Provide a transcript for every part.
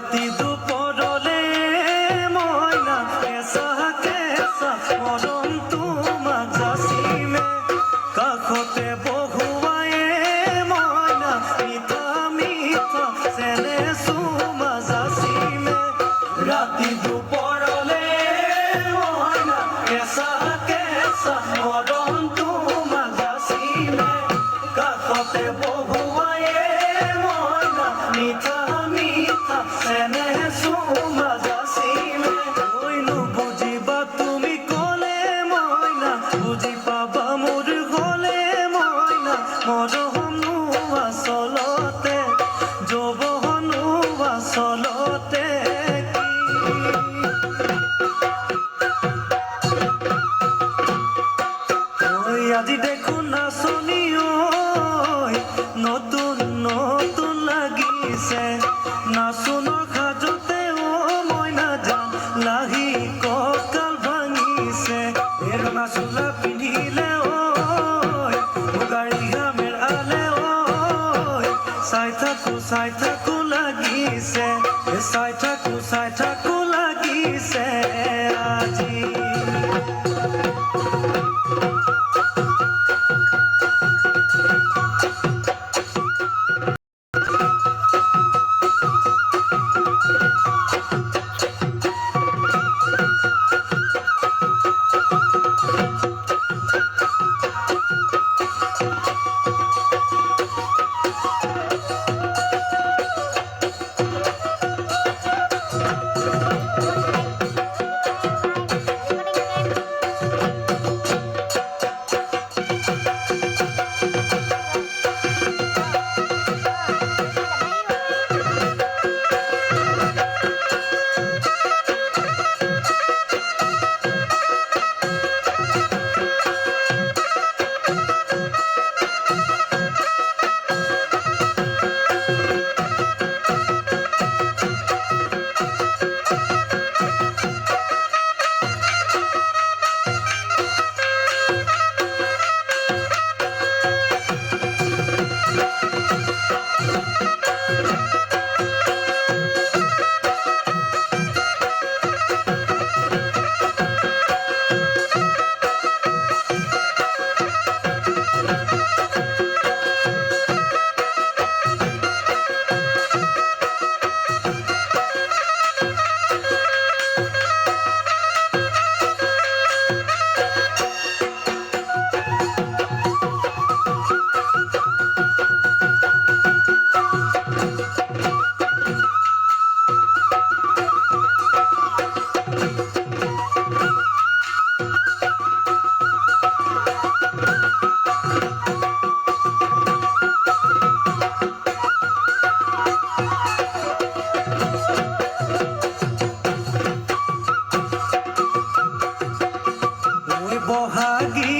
ৰাতি দুপৰলে মইনা কেঁচা কেঁচা মৰম তোমাক যাচিমে কাষতে বহুৱায়ে মইনা মিঠা মিঠা চেনে চুমা যাচিমে ৰাতি দুপৰলে মইনা কেঁচা কেঁচা মৰম তোমাক যাচিমে কাষতে বহুৱায়ে মইনা মিঠা মিঠা চেনে চুমা যাচিমে কৈনো বুজিবা তুমি ক'লে মইনা বুজি পাবা মোৰ গ'লে মইনা মৰমনো আচলতে যৌৱনো আচলতে আজি দেখোন নাচনি নতুন নতুন লাগিছে নাচোনৰ সাজতে মইনা যান লাহি কঁকাল ভাঙিছে ৰঙা চোলা পিন্ধিলে মুগাৰী ঘামেৰ আলে চাই থাকো লাগিছে চাই থাকো লাগিছে আজি বহাগী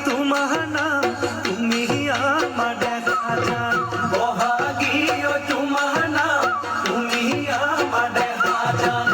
তোমাৰ নাম তুমি আমাৰ দেখা যান বহাগী তোমাৰ নাম তুমি আমাৰ দেখা যান